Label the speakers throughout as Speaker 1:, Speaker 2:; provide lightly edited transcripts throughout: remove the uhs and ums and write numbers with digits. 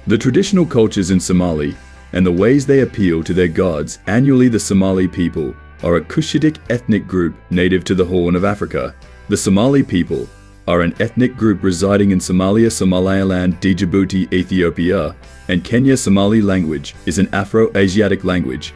Speaker 1: The traditional cultures in Somali and the ways they appeal to their gods. Annually, the Somali people are a Cushitic ethnic group native to the Horn of Africa. The Somali people are an ethnic group residing in Somalia, Somaliland, Djibouti, Ethiopia, and Kenya. Somali language is an Afro-Asiatic language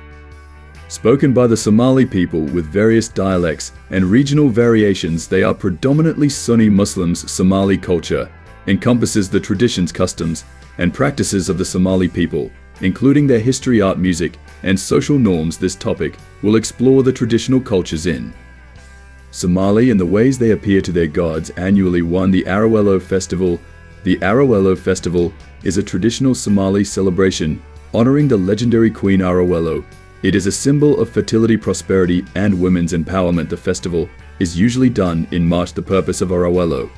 Speaker 1: spoken by the Somali people with various dialects and regional variations. They are predominantly Sunni Muslims. Somali culture encompasses the traditions, customs, and practices of the Somali people, including their history, art, music, and social norms. This topic will explore the traditional cultures in Somali and the ways they appear to their gods. Annually, 1. The Arawelo Festival. The Arawelo Festival is a traditional Somali celebration honoring the legendary Queen Arawelo. It is a symbol of fertility, prosperity, and women's empowerment. The festival is usually done in March. The purpose of Arawelo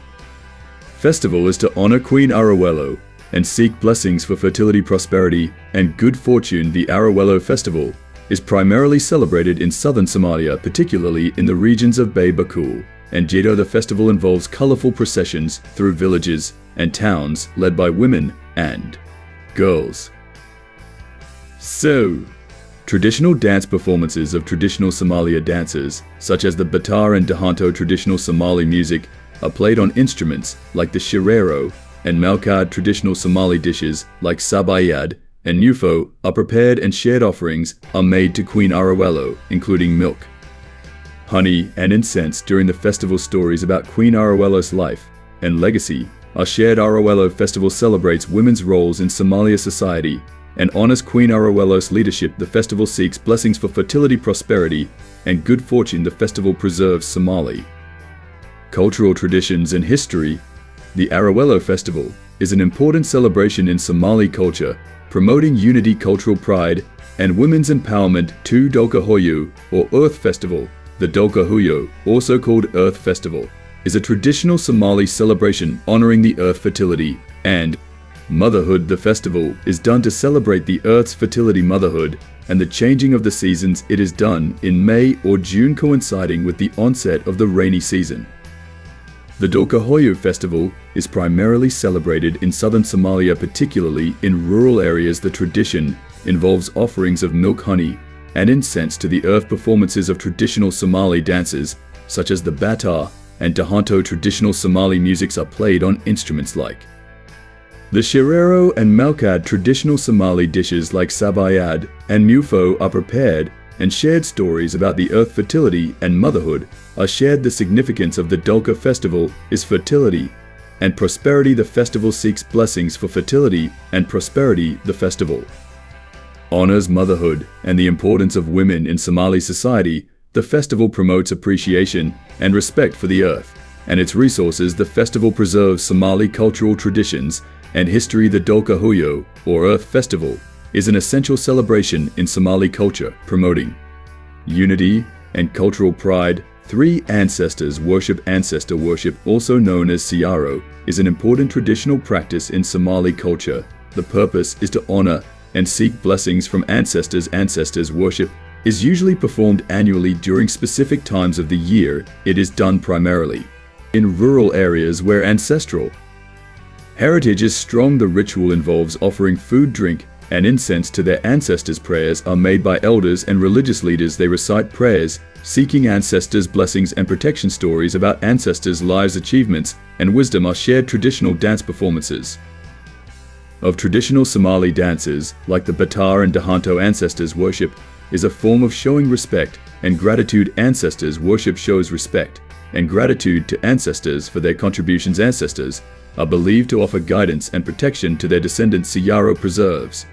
Speaker 1: Festival is to honor Queen Arawelo and seek blessings for fertility, prosperity, and good fortune. The Arawelo Festival is primarily celebrated in southern Somalia, particularly in the regions of Bay Bakul and Jiddo. The festival involves colorful processions through villages and towns led by women and girls. Traditional dance performances of traditional Somalia dances, such as the Batar and Dahanto. Traditional Somali music are played on instruments like the shirero and melkad. Traditional Somali dishes like sabayad and nufo are prepared, and shared offerings are made to Queen Arawelo, including milk, honey, and incense. During the festival, stories about Queen Arawelo's life and legacy are shared. Arawelo Festival celebrates women's roles in Somalia society and honors Queen Arawelo's leadership. The festival seeks blessings for fertility, prosperity, and good fortune. The festival preserves Somali cultural traditions and history. The Arawelo Festival is an important celebration in Somali culture, promoting unity, cultural pride, and women's empowerment. 2. Dolkahoyo, or Earth Festival. The Dolkahoyo, also called Earth Festival, is a traditional Somali celebration honoring the earth, fertility, and motherhood. The festival is done to celebrate the earth's fertility, motherhood, and the changing of the seasons. It is done in May or June, coinciding with the onset of the rainy season. The Dolkahoyo Festival is primarily celebrated in southern Somalia, particularly in rural areas. The tradition involves offerings of milk, honey, and incense to the earth. Performances of traditional Somali dances, such as the Batar and Dahanto. Traditional Somali musics are played on instruments like the shirero and melkad. Traditional Somali dishes like sabayad and mufo are prepared, and shared stories about the earth, fertility, and motherhood are shared. The significance of the Dolka Festival is fertility and prosperity. The festival seeks blessings for fertility and prosperity. The festival honors motherhood and the importance of women in Somali society. The festival promotes appreciation and respect for the earth and its resources. The festival preserves Somali cultural traditions and history. The Dolkahoyo, or Earth Festival, is an essential celebration in Somali culture, promoting unity and cultural pride. 3. Ancestors worship. Ancestor worship, also known as Siaro, is an important traditional practice in Somali culture. The purpose is to honor and seek blessings from ancestors. Ancestors worship is usually performed annually during specific times of the year. It is done primarily in rural areas where ancestral heritage is strong. The ritual involves offering food, drink, and incense to their ancestors. Prayers are made by elders and religious leaders. They recite prayers seeking ancestors' blessings and protection. Stories about ancestors' lives, achievements, and wisdom are shared. Traditional dance performances of traditional Somali dances like the Batar and Dahanto. Ancestors worship is a form of showing respect and gratitude. Ancestors worship shows respect and gratitude to ancestors for their contributions. Ancestors are believed to offer guidance and protection to their descendants. Siaro preserves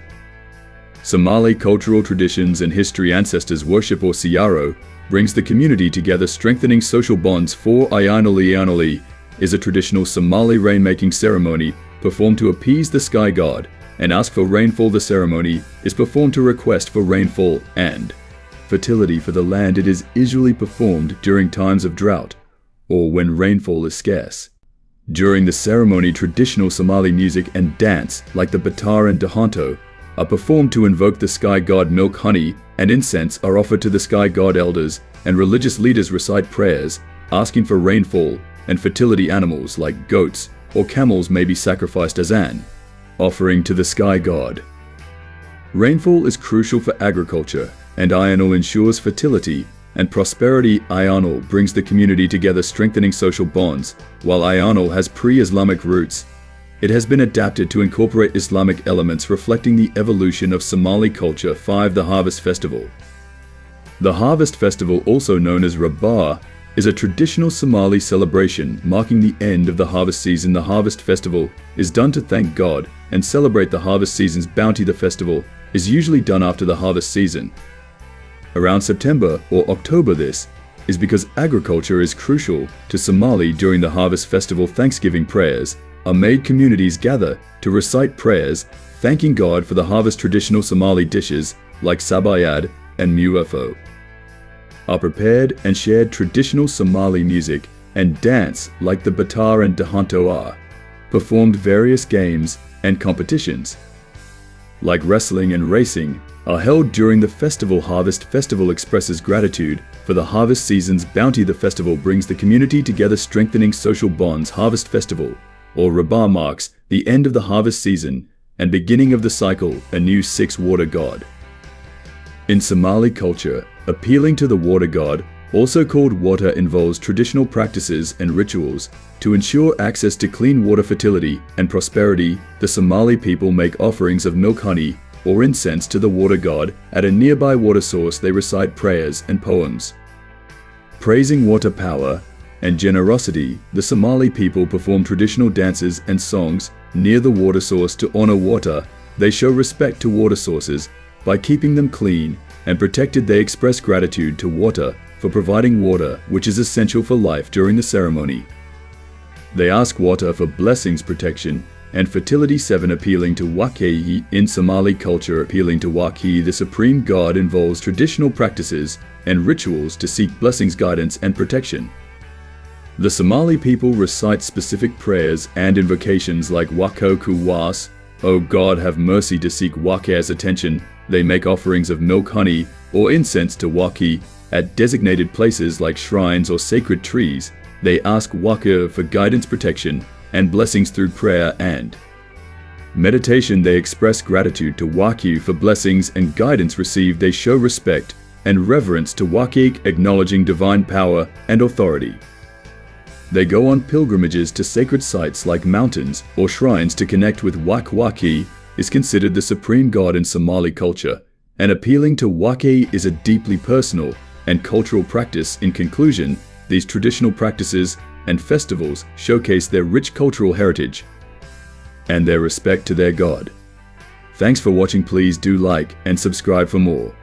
Speaker 1: Somali cultural traditions and history. Ancestors worship, or Siaro, brings the community together, strengthening social bonds. 4. Iyanoli is a traditional Somali rainmaking ceremony performed to appease the sky god and ask for rainfall. The ceremony is performed to request for rainfall and fertility for the land. It is usually performed during times of drought or when rainfall is scarce. During the ceremony, traditional Somali music and dance like the Batar and Dahanto are performed to invoke the sky god. Milk, honey, and incense are offered to the sky god. Elders and religious leaders recite prayers asking for rainfall and fertility. Animals like goats or camels may be sacrificed as an offering to the sky god. Rainfall is crucial for agriculture, and Ayanul ensures fertility and prosperity. Ayanul brings the community together, strengthening social bonds. While Ayanul has pre-Islamic roots, it has been adapted to incorporate Islamic elements, reflecting the evolution of Somali culture. 5. The Harvest Festival. The Harvest Festival, also known as Rabah, is a traditional Somali celebration marking the end of the harvest season. The Harvest Festival is done to thank God and celebrate the harvest season's bounty. The festival is usually done after the harvest season, around September or October. This is because agriculture is crucial to Somali during the Harvest Festival. Thanksgiving prayers are made. Communities gather to recite prayers, thanking God for the harvest. Traditional Somali dishes like sabayad and muafo are prepared and shared. Traditional Somali music and dance like the batar and dahanto are performed. Various games and competitions like wrestling and racing are held during the festival. Harvest Festival expresses gratitude for the harvest season's bounty. The festival brings the community together, strengthening social bonds. Harvest Festival, or Rabah, marks the end of the harvest season and beginning of the cycle. A new 6. Water god. In Somali culture, appealing to the water god, also called water, involves traditional practices and rituals to ensure access to clean water, fertility, and prosperity. The Somali people make offerings of milk, honey, or incense to the water god at a nearby water source. They recite prayers and poems praising water power and generosity. The Somali people perform traditional dances and songs near the water source to honor water. They show respect to water sources by keeping them clean and protected. They express gratitude to water for providing water, which is essential for life. During the ceremony, they ask water for blessings, protection, and fertility. 7. Appealing to Waki. In Somali culture, appealing to Waki, the supreme god, involves traditional practices and rituals to seek blessings, guidance, and protection. The Somali people recite specific prayers and invocations like Wako Kuwas, O God have mercy, to seek Waki's attention. They make offerings of milk, honey, or incense to Waki at designated places like shrines or sacred trees. They ask Waka for guidance, protection, and blessings through prayer and meditation. They express gratitude to Waki for blessings and guidance received. They show respect and reverence to Waki, acknowledging divine power and authority. They go on pilgrimages to sacred sites like mountains or shrines to connect with Waki. Waki is considered the supreme god in Somali culture, and appealing to Waki is a deeply personal and cultural practice. In conclusion, these traditional practices and festivals showcase their rich cultural heritage and their respect to their god. Thanks for watching. Please do like and subscribe for more.